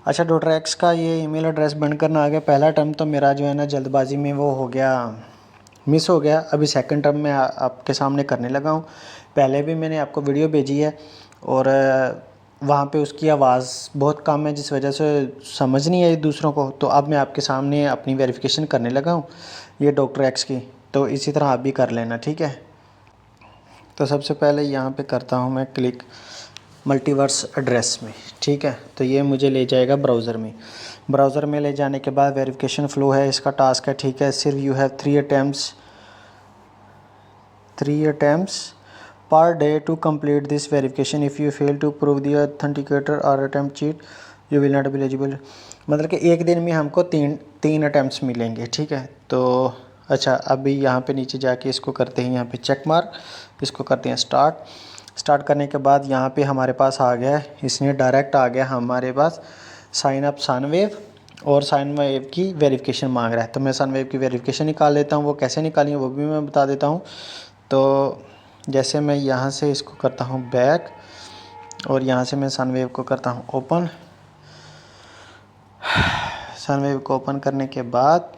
अच्छा, doctor x का ये ईमेल एड्रेस बंद करना आ गया। पहला टर्म तो मेरा जो है ना जल्दबाजी में वो हो गया, मिस हो गया। अभी सेकंड टर्म में आपके सामने करने लगा हूँ। पहले भी मैंने आपको वीडियो भेजी है और वहाँ पे उसकी आवाज़ बहुत कम है, जिस वजह से समझ नहीं आई दूसरों को। तो अब मैं आपके सामने अपनी वेरिफिकेशन करने लगा हूँ ये डॉक्टर एक्स की, तो इसी तरह आप भी कर लेना, ठीक है। तो सबसे पहले यहाँ पे करता हूँ मैं क्लिक मल्टीवर्स एड्रेस में, ठीक है। तो ये मुझे ले जाएगा ब्राउज़र में। ब्राउज़र में ले जाने के बाद वेरिफिकेशन फ़्लो है, इसका टास्क है, ठीक है। सिर्फ you have 3 attempts per day to complete this verification. If you fail to prove the authenticator or attempt cheat, you will not be eligible. मतलब कि एक दिन में हमको तीन अटैम्प्ट्स मिलेंगे, ठीक है। तो अच्छा, अभी यहाँ पे नीचे जाके इसको करते हैं यहाँ पे चेक मार्क, इसको करते हैं स्टार्ट करने के बाद यहाँ पे हमारे पास आ गया, इसने डायरेक्ट आ गया हमारे पास साइन अप सनवेव, और सनवेव की वेरिफिकेशन मांग रहा है। तो मैं सनवेव की वेरिफिकेशन निकाल लेता हूँ। वो कैसे निकाली है वो भी मैं बता देता हूँ। तो जैसे मैं यहाँ से इसको करता हूँ बैक, और यहाँ से मैं सनवेव को करता हूँ ओपन। सनवेव को ओपन करने के बाद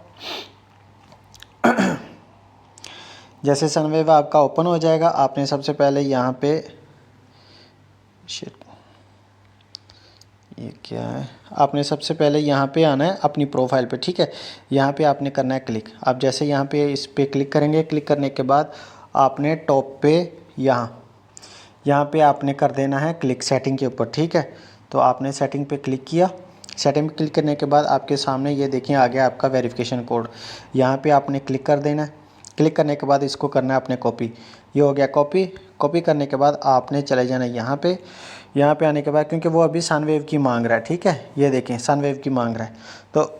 जैसे सनवेव आपका ओपन हो जाएगा, आपने सबसे पहले यहाँ पे ये क्या है, आपने सबसे पहले यहाँ पे आना है अपनी प्रोफाइल पे, ठीक है। यहाँ पे आपने करना है क्लिक। आप जैसे यहाँ पे इस पे क्लिक करेंगे, क्लिक करने के बाद आपने टॉप पे यहाँ पे आपने कर देना है क्लिक सेटिंग के ऊपर, ठीक है। तो आपने सेटिंग पे क्लिक किया। सेटिंग पे क्लिक करने के बाद आपके सामने ये देखिए आ गया आपका वेरिफिकेशन कोड। यहाँ पे आपने क्लिक कर देना है। क्लिक करने के बाद इसको करना है आपने कॉपी। ये हो गया कॉपी करने के बाद आपने चले जाना यहाँ पे आने के बाद, क्योंकि वो अभी सनवेव की मांग रहा है, ठीक है। ये देखें सनवेव की मांग रहा है, तो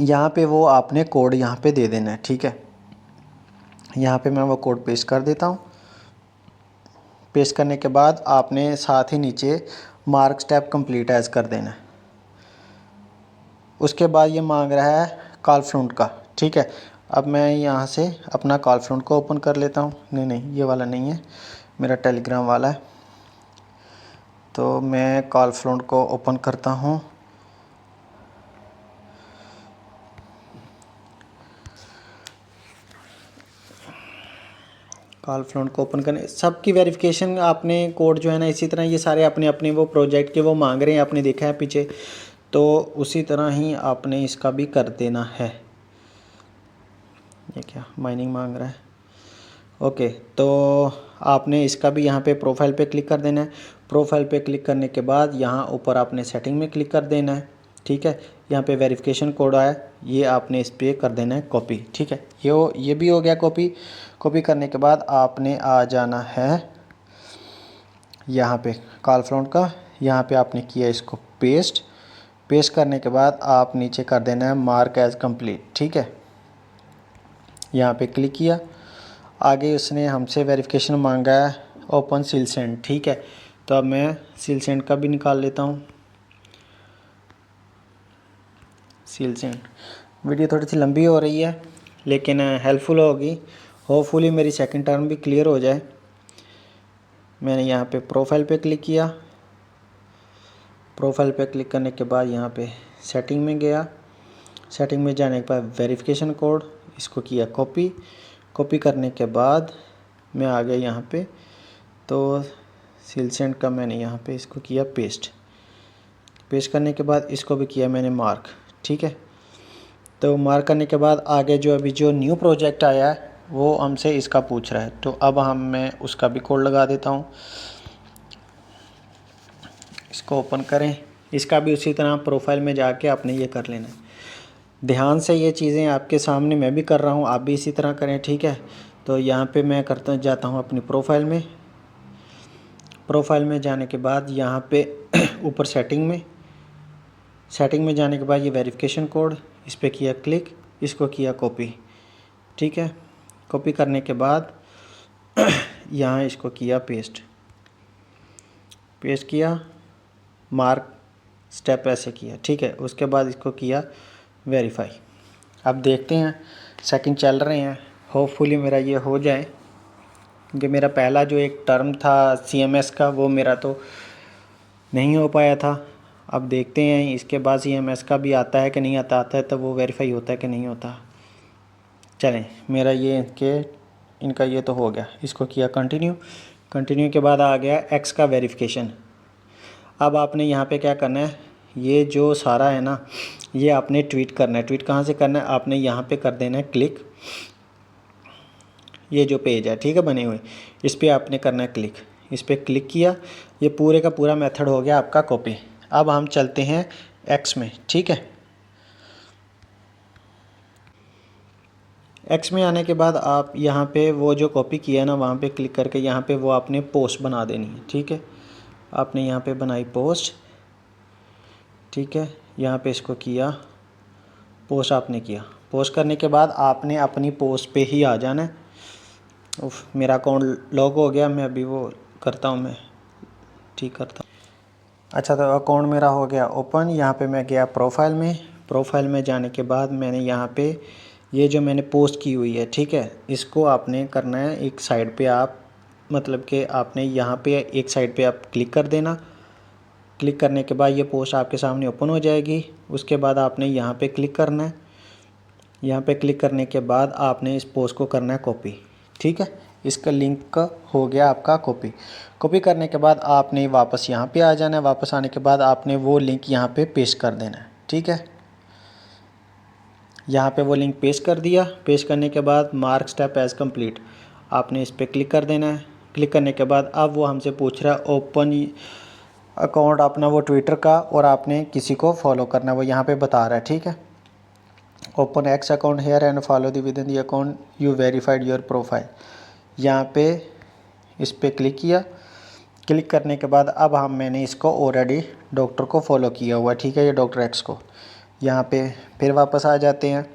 यहाँ पे वो आपने कोड यहाँ पे दे देना है, ठीक है। यहाँ पे मैं वो कोड पेस्ट कर देता हूँ। पेस्ट करने के बाद आपने साथ ही नीचे मार्क स्टेप कंप्लीट एज कर देना है। उसके बाद ये मांग रहा है कॉल फ्रंट का, ठीक है। अब मैं यहाँ से अपना कॉल फ्रंट को ओपन कर लेता हूँ। नहीं, ये वाला नहीं है, मेरा टेलीग्राम वाला है। तो मैं कॉल फ्रंट को ओपन करता हूँ। कॉल फ्रंट को ओपन करने, सबकी वेरिफिकेशन आपने कोड जो है ना, इसी तरह ये सारे अपने अपने वो प्रोजेक्ट के वो मांग रहे हैं, आपने देखा है पीछे, तो उसी तरह ही आपने इसका भी कर देना है। ये क्या माइनिंग मांग रहा है, ओके। तो आपने इसका भी यहाँ पे प्रोफाइल पे क्लिक कर देना है। प्रोफाइल पे क्लिक करने के बाद यहाँ ऊपर आपने सेटिंग में क्लिक कर देना है, ठीक है। यहाँ पे वेरिफिकेशन कोड आया, ये आपने इस पर कर देना है कॉपी, ठीक है। ये भी हो गया कॉपी करने के बाद आपने आ जाना है यहाँ पे कॉल फ्रंट का। यहाँ पे आपने किया इसको पेस्ट करने के बाद आप नीचे कर देना है मार्क एज कंप्लीट, ठीक है। यहाँ पे क्लिक किया। आगे उसने हमसे वेरिफिकेशन मांगा है ओपन सील सेंड, ठीक है। तो अब मैं सील सेंड का भी निकाल लेता हूँ। सील सेंड वीडियो थोड़ी सी लंबी हो रही है, लेकिन हेल्पफुल होगी। होपफुली मेरी सेकंड टर्म भी क्लियर हो जाए। मैंने यहाँ पे प्रोफाइल पे क्लिक किया। प्रोफाइल पे क्लिक करने के बाद यहाँ पे सेटिंग में गया। सेटिंग में जाने के बाद वेरिफिकेशन कोड, इसको किया कॉपी करने के बाद मैं आ गया यहाँ पे। तो सील सेंड का मैंने यहाँ पे इसको किया पेस्ट करने के बाद इसको भी किया मैंने मार्क, ठीक है। तो मार्क करने के बाद आगे जो न्यू प्रोजेक्ट आया है वो हमसे इसका पूछ रहा है। तो अब मैं उसका भी कोड लगा देता हूँ। इसको ओपन करें, इसका भी उसी तरह प्रोफाइल में जाके आपने ये कर लेना है। ध्यान से ये चीज़ें आपके सामने मैं भी कर रहा हूँ, आप भी इसी तरह करें, ठीक है। तो यहाँ पे मैं जाता हूँ अपनी प्रोफाइल में जाने के बाद यहाँ पे ऊपर सेटिंग में जाने के बाद ये वेरिफिकेशन कोड, इस पर किया क्लिक, इसको किया कॉपी, ठीक है। कॉपी करने के बाद यहाँ इसको किया पेस्ट किया, मार्क स्टेप ऐसे किया, ठीक है। उसके बाद इसको किया वेरीफाई। अब देखते हैं, सेकंड चल रहे हैं, होपफुली मेरा ये हो जाए, क्योंकि मेरा पहला जो एक टर्म था CMS का वो मेरा तो नहीं हो पाया था। अब देखते हैं इसके बाद CMS का भी आता है कि नहीं आता, आता है तब वो वेरीफाई होता है कि नहीं होता। चलें, मेरा ये इनका ये तो हो गया, इसको किया कंटिन्यू। कंटिन्यू के बाद आ गया X का वेरिफिकेशन। अब आपने यहाँ पे क्या करना है, ये जो सारा है ना, ये आपने ट्वीट करना है। ट्वीट कहाँ से करना है, आपने यहाँ पे कर देना है क्लिक। ये जो पेज है, ठीक है, बने हुए, इस पर आपने करना है क्लिक। इस पर क्लिक किया, ये पूरे का पूरा मेथड हो गया आपका कॉपी। अब हम चलते हैं X में, ठीक है। X में आने के बाद आप यहाँ पे वो जो कॉपी किया है ना, वहाँ पे क्लिक करके यहाँ पे वो आपने पोस्ट बना देनी है, ठीक है। आपने यहाँ पे बनाई पोस्ट, ठीक है। यहाँ पे इसको किया पोस्ट, आपने किया। पोस्ट करने के बाद आपने अपनी पोस्ट पे ही आ जाना है। उफ, मेरा अकाउंट लॉग हो गया, मैं अभी वो करता हूँ, मैं ठीक करता हूँ। अच्छा, तो अकाउंट मेरा हो गया ओपन। यहाँ पे मैं गया प्रोफाइल में। प्रोफाइल में जाने के बाद मैंने यहाँ पे ये जो मैंने पोस्ट की हुई है, ठीक है, इसको आपने करना है एक साइड पे, आप मतलब कि आपने यहाँ पे एक साइड पे आप क्लिक कर देना। क्लिक करने के बाद ये पोस्ट आपके सामने ओपन हो जाएगी। उसके बाद आपने यहाँ पे क्लिक करना है। यहाँ पे क्लिक करने के बाद आपने इस पोस्ट को करना है कॉपी, ठीक है। इसका लिंक हो गया आपका कॉपी। कॉपी करने के बाद आपने वापस यहाँ पे आ जाना है। वापस आने के बाद आपने वो लिंक यहाँ पे पेस्ट कर देना है, ठीक है। यहाँ पे वो लिंक पेस्ट कर दिया। पेस्ट करने के बाद मार्क स्टेप एज़ कंप्लीट, आपने इस पर क्लिक कर देना है। क्लिक करने के बाद अब वो हमसे पूछ रहा है ओपन अकाउंट अपना, वो ट्विटर का, और आपने किसी को फॉलो करना है, वो यहाँ पे बता रहा है, ठीक है। Open X account here and follow the with in the account you verified your profile. यहाँ पे इस पर क्लिक किया। क्लिक करने के बाद अब मैंने इसको ऑलरेडी डॉक्टर को फॉलो किया हुआ है, ठीक है, ये डॉक्टर X को। यहाँ पे फिर वापस आ जाते हैं।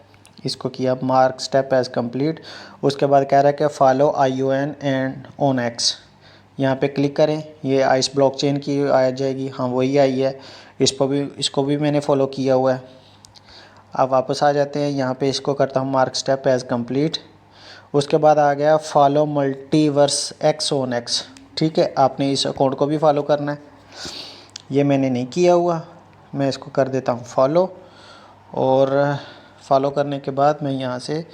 इसको किया मार्क स्टेप एज़ कंप्लीट। उसके बाद कह रहा है कि follow ION and on X। यहाँ पे क्लिक करें, ये आइस ब्लॉकचेन की आ जाएगी, हाँ वही आई है। इसको भी मैंने फ़ॉलो किया हुआ है। अब वापस आ जाते हैं। यहाँ पे इसको करता हूँ मार्क स्टेप एज़ कंप्लीट। उसके बाद आ गया follow multiverse X on X, ठीक है। आपने इस अकाउंट को भी फॉलो करना है, ये मैंने नहीं किया हुआ। मैं इसको कर देता हूँ फॉलो, और फॉलो करने के बाद मैं यहाँ से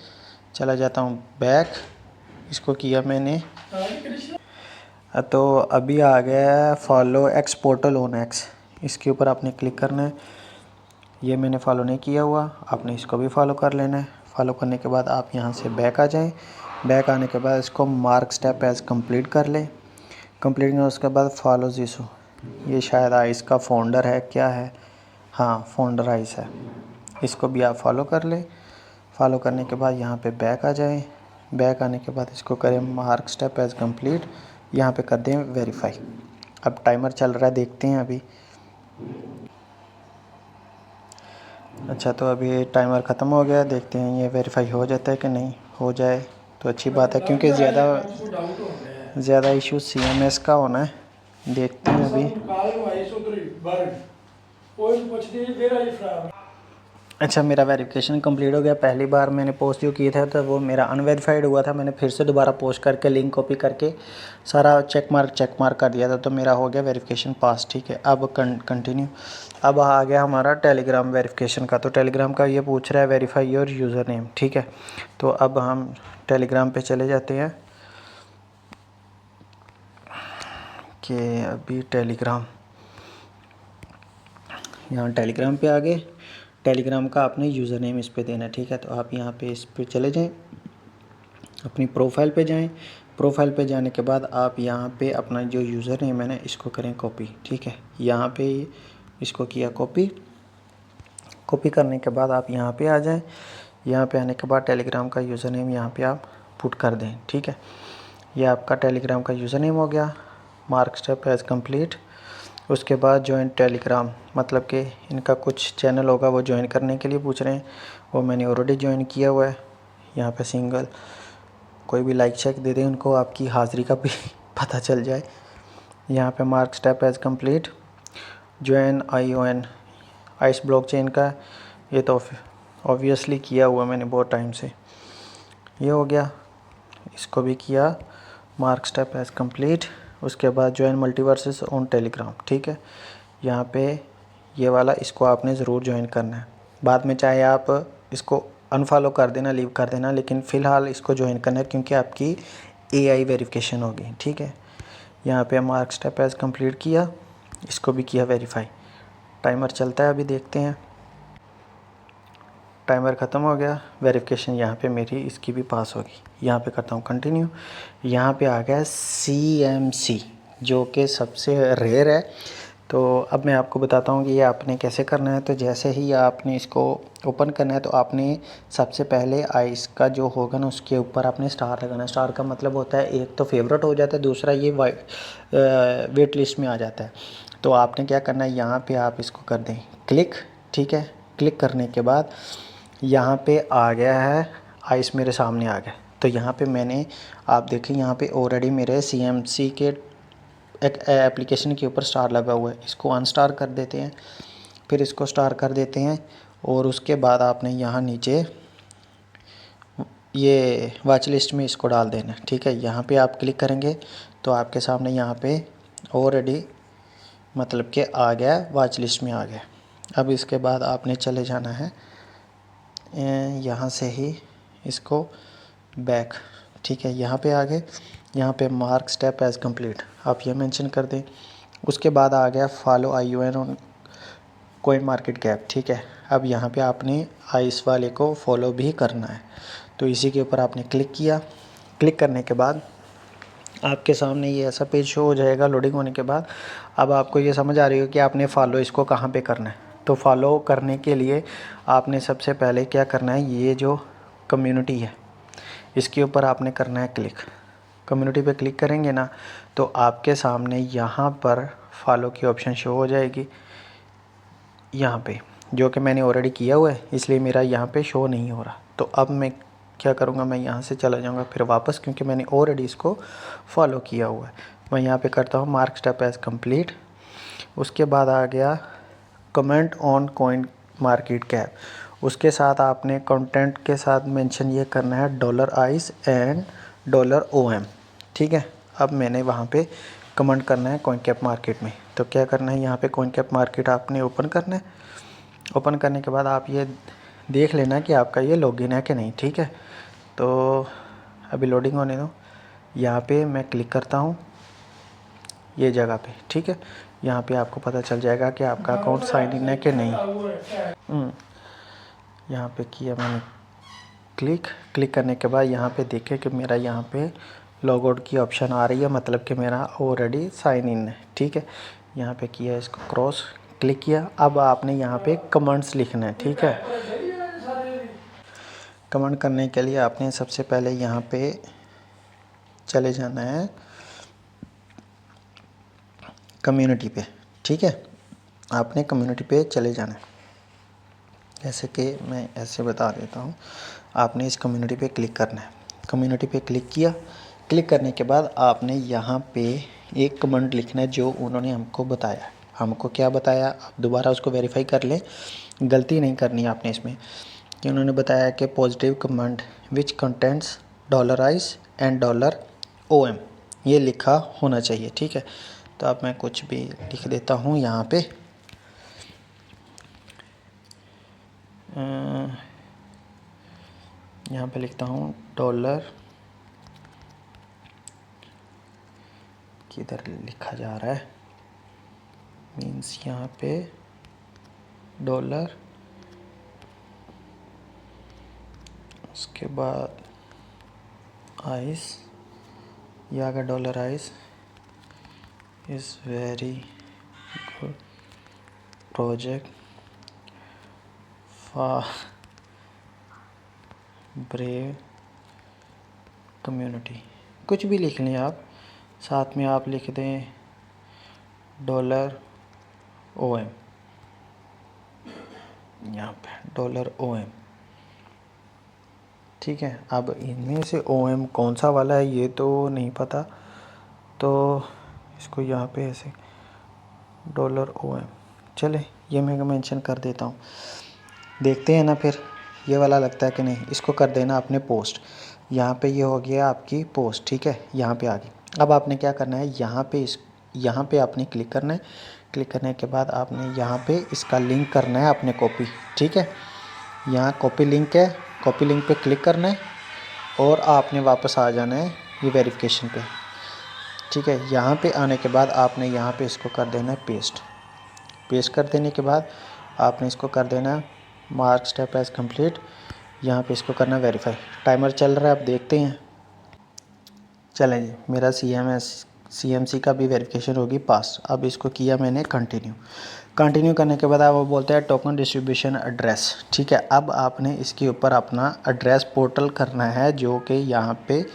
चला जाता हूँ बैक। इसको किया मैंने, तो अभी आ गया follow X portal on X। इसके ऊपर आपने क्लिक करना है। ये मैंने फॉलो नहीं किया हुआ, आपने इसको भी फॉलो कर लेना है। फॉलो करने के बाद आप यहाँ से बैक आ जाएं। बैक आने के बाद इसको मार्क स्टेप एज़ कंप्लीट कर लें। कंप्लीट करने उसके बाद फॉलो जीसू, ये शायद आइस का फाउंडर है, क्या है, हाँ फाउंडर आइस है, इसको भी आप फॉलो कर लें। फॉलो करने के बाद यहाँ पे बैक आ जाएं। बैक आने के बाद इसको करें मार्क स्टेप एज़ कंप्लीट, यहाँ पे कर दें वेरीफाई। अब टाइमर चल रहा है, देखते हैं अभी। अच्छा, तो अभी टाइमर ख़त्म हो गया, देखते हैं ये वेरीफाई हो जाता है कि नहीं। हो जाए तो अच्छी बात है, क्योंकि ज़्यादा इशू CMS का होना है। देखते हैं अभी। अच्छा, मेरा वेरिफिकेशन कंप्लीट हो गया। पहली बार मैंने पोस्ट जो किया था तो वो मेरा अनवेरीफाइड हुआ था। मैंने फिर से दोबारा पोस्ट करके लिंक कॉपी करके सारा चेक मार्क कर दिया था, तो मेरा हो गया वेरिफिकेशन पास, ठीक है। अब कंटिन्यू। अब आ गया हमारा टेलीग्राम वेरिफिकेशन का। तो टेलीग्राम का ये पूछ रहा है वेरीफाई योर यूज़र नेम, ठीक है। तो अब हम टेलीग्राम पे चले जाते हैं कि अभी टेलीग्राम, यहाँ टेलीग्राम पे आ गए। टेलीग्राम का आपने यूज़र नेम इस पे देना है, ठीक है। तो आप यहाँ पे इस पे चले जाएं, अपनी प्रोफाइल पे जाएं। प्रोफाइल पे जाने के बाद आप यहाँ पे अपना जो यूज़र नेम है ना, इसको करें कॉपी, ठीक है। यहाँ पे इसको किया कॉपी। कॉपी करने के बाद आप यहाँ पे आ जाएं। यहाँ पे आने के बाद टेलीग्राम का यूज़र नेम यहाँ पे आप पुट कर दें, ठीक है। ये आपका टेलीग्राम का यूज़र नेम हो गया। Mark step as complete. उसके बाद ज्वाइन टेलीग्राम, मतलब कि इनका कुछ चैनल होगा, वो ज्वाइन करने के लिए पूछ रहे हैं। वो मैंने ऑलरेडी ज्वाइन किया हुआ है। यहाँ पे सिंगल कोई भी लाइक चेक दे दें, उनको आपकी हाज़िरी का भी पता चल जाए। यहाँ पे mark step as complete. Join ION ice blockchain का, ये तो ऑब्वियसली किया हुआ मैंने बहुत टाइम से। ये हो गया, इसको भी किया मार्क स्टेप एज़ कंप्लीट। उसके बाद ज्वाइन मल्टीवर्सेस ऑन टेलीग्राम, ठीक है। यहाँ पे ये वाला, इसको आपने ज़रूर ज्वाइन करना है। बाद में चाहे आप इसको अनफॉलो कर देना, लीव कर देना, लेकिन फ़िलहाल इसको ज्वाइन करना है क्योंकि आपकी एआई वेरिफिकेशन होगी, ठीक है। यहाँ पे मार्क स्टेप एज कंप्लीट किया, इसको भी किया वेरीफाई। टाइमर चलता है, अभी देखते हैं। टाइमर ख़त्म हो गया, वेरिफिकेशन यहाँ पे मेरी इसकी भी पास होगी। यहाँ पे करता हूँ कंटिन्यू। यहाँ पे आ गया CMC, जो कि सबसे रेयर है। तो अब मैं आपको बताता हूँ कि ये आपने कैसे करना है। तो जैसे ही आपने इसको ओपन करना है तो आपने सबसे पहले आइस का जो होगा ना उसके ऊपर आपने स्टार लगाना है। स्टार का मतलब होता है एक तो फेवरेट हो जाता है, दूसरा ये वेट लिस्ट में आ जाता है। तो आपने क्या करना है, यहाँ पे आप इसको कर दें क्लिक, ठीक है। क्लिक करने के बाद यहाँ पे आ गया है, आइस मेरे सामने आ गया। तो यहाँ पे मैंने, आप देखें यहाँ पे ऑलरेडी मेरे CMC के एक एप्लीकेशन के ऊपर स्टार लगा हुआ है। इसको अनस्टार कर देते हैं, फिर इसको स्टार कर देते हैं, और उसके बाद आपने यहाँ नीचे ये वॉच लिस्ट में इसको डाल देना, ठीक है। यहाँ पे आप क्लिक करेंगे तो आपके सामने यहाँ पे ऑलरेडी मतलब कि आ गया, वॉच लिस्ट में आ गया। अब इसके बाद आपने चले जाना है यहाँ से ही इसको बैक, ठीक है। यहाँ पे आ गए, यहाँ पे मार्क स्टेप एज कंप्लीट आप ये मेंशन कर दें। उसके बाद आ गया follow ION on coin market cap, ठीक है। अब यहाँ पे आपने आइस वाले को फॉलो भी करना है। तो इसी के ऊपर आपने क्लिक किया। क्लिक करने के बाद आपके सामने ये ऐसा पेज शो हो जाएगा लोडिंग होने के बाद। अब आपको ये समझ आ रही हो कि आपने फॉलो इसको कहाँ पे करना है। तो फॉलो करने के लिए आपने सबसे पहले क्या करना है, ये जो कम्युनिटी है इसके ऊपर आपने करना है क्लिक। कम्युनिटी पे क्लिक करेंगे ना तो आपके सामने यहाँ पर फॉलो की ऑप्शन शो हो जाएगी, यहाँ पे, जो कि मैंने ऑलरेडी किया हुआ है इसलिए मेरा यहाँ पे शो नहीं हो रहा। तो अब मैं क्या करूँगा, मैं यहाँ से चला जाऊँगा फिर वापस, क्योंकि मैंने ऑलरेडी इसको फॉलो किया हुआ है। मैं यहाँ पे करता हूँ मार्क स्टेप एज कंप्लीट। उसके बाद आ गया comment on coin market cap. उसके साथ आपने कंटेंट के साथ मेंशन ये करना है $ICE एंड $OM, ठीक है। अब मैंने वहाँ पे कमेंट करना है कॉइन कैप मार्केट में। तो क्या करना है, यहाँ पे कॉइन कैप मार्केट आपने ओपन करना है। ओपन करने के बाद आप ये देख लेना कि आपका ये लॉगिन है कि नहीं, ठीक है। तो अभी लोडिंग होने दो। यहाँ पे मैं क्लिक करता हूँ ये जगह पे, ठीक है। यहाँ पे आपको पता चल जाएगा कि आपका अकाउंट साइन इन है कि नहीं। यहाँ पे किया मैंने क्लिक करने के बाद यहाँ पे देखें कि मेरा यहाँ पे लॉग आउट की ऑप्शन आ रही है, मतलब कि मेरा ऑलरेडी साइन इन है, ठीक है। यहाँ पे किया, इसको क्रॉस क्लिक किया। अब आपने यहाँ पे कमेंट्स लिखना है, ठीक है। कमेंट करने के लिए आपने सबसे पहले यहाँ पे चले जाना है कम्युनिटी पे, ठीक है। आपने कम्युनिटी पे चले जाना है, जैसे कि मैं ऐसे बता देता हूँ। आपने इस कम्युनिटी पे क्लिक करना है। कम्युनिटी पे क्लिक किया। क्लिक करने के बाद आपने यहाँ पे एक कमेंट लिखना है जो उन्होंने हमको बताया। हमको क्या बताया, आप दोबारा उसको वेरीफाई कर लें, गलती नहीं करनी आपने इसमें। कि उन्होंने बताया कि positive comment which contents $ICE and $OM ये लिखा होना चाहिए, ठीक है। तो अब मैं कुछ भी लिख देता हूँ यहाँ पे। यहाँ पे लिखता हूँ डॉलर, किधर लिखा जा रहा है, मीन्स यहाँ पे डॉलर, उसके बाद आइस, ये आ गया $ICE is very good project for brave community. कुछ भी लिख लें आप, साथ में आप लिख दें $OM, यहाँ पे $OM, ठीक है। अब इनमें से OM कौन सा वाला है ये तो नहीं पता, तो इसको यहाँ पे ऐसे $OM, चले ये मैं मेंशन कर देता हूँ। देखते हैं ना फिर ये वाला लगता है कि नहीं। इसको कर देना आपने पोस्ट। यहाँ पे ये हो गया आपकी पोस्ट, ठीक है। यहाँ पे आ गई। अब आपने क्या करना है, यहाँ पे आपने क्लिक करना है। क्लिक करने के बाद आपने यहाँ पे इसका लिंक करना है अपने कॉपी, ठीक है। यहाँ कॉपी लिंक है, कॉपी लिंक पे क्लिक करना है और आपने वापस आ जाना है ये वेरिफिकेशन पे, ठीक है। यहाँ पे आने के बाद आपने यहाँ पे इसको कर देना है पेस्ट। पेस्ट कर देने के बाद आपने इसको कर देना है मार्क स्टेप एज कंप्लीट। यहाँ पे इसको करना वेरीफाई। टाइमर चल रहा है, आप देखते हैं। चलें जी, मेरा CMC का भी वेरिफिकेशन होगी पास। अब इसको किया मैंने कंटिन्यू करने के बाद आप वो बोलते हैं टोकन डिस्ट्रीब्यूशन एड्रेस, ठीक है। अब आपने इसके ऊपर अपना एड्रेस पोर्टल करना है, जो कि यहाँ पे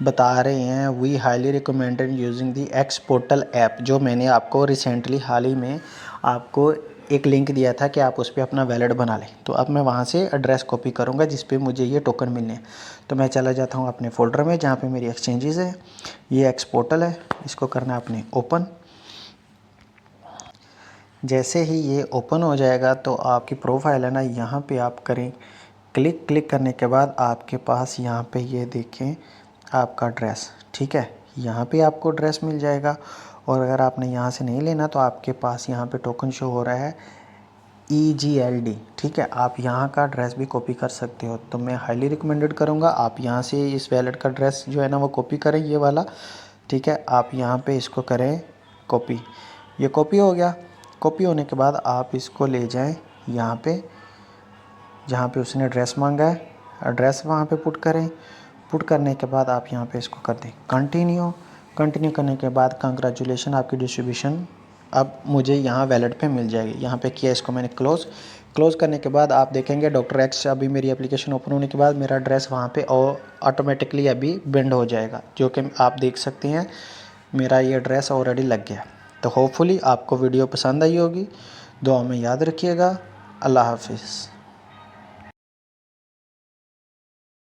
बता रहे हैं we highly recommended using the X portal app, जो मैंने आपको रिसेंटली हाल ही में आपको एक लिंक दिया था कि आप उस पर अपना वैलेट बना लें। तो अब मैं वहाँ से एड्रेस कॉपी करूँगा जिस पे मुझे ये टोकन मिलने हैं। तो मैं चला जाता हूँ अपने फ़ोल्डर में जहाँ पे मेरी एक्सचेंजेस है। ये एक्स पोर्टल है, इसको करना है अपने ओपन। जैसे ही ये ओपन हो जाएगा तो आपकी प्रोफाइल है ना, यहाँ पे आप करें क्लिक करने के बाद आपके पास यहाँ पे ये देखें आपका ड्रेस, ठीक है। यहाँ पे आपको ड्रेस मिल जाएगा। और अगर आपने यहाँ से नहीं लेना तो आपके पास यहाँ पे टोकन शो हो रहा है EGLD, ठीक है। आप यहाँ का ड्रेस भी कॉपी कर सकते हो। तो मैं हाईली रिकमेंडेड करूँगा आप यहाँ से इस वैलेट का ड्रेस जो है ना वो कॉपी करें, ये वाला, ठीक है। आप यहाँ पे इसको करें कॉपी। ये कॉपी हो गया। कॉपी होने के बाद आप इसको ले जाएं यहाँ पे जहाँ पे उसने ड्रेस मांगा है, एड्रेस वहाँ पे पुट करें। पुट करने के बाद आप यहाँ पे इसको कर दें कंटिन्यू करने के बाद कंग्रेचुलेशन, आपकी डिस्ट्रीब्यूशन अब मुझे यहाँ वैलेट पे मिल जाएगी। यहाँ पे किया, इसको मैंने क्लोज़ करने के बाद आप देखेंगे डॉक्टर एक्स अभी मेरी एप्लीकेशन ओपन होने के बाद मेरा एड्रेस वहाँ पे ऑटोमेटिकली अभी बिंड हो जाएगा, जो कि आप देख सकते हैं मेरा ये एड्रेस ऑलरेडी लग गया। तो होपफुली आपको वीडियो पसंद आई होगी। दुआ में याद रखिएगा। अल्लाह हाफिज़।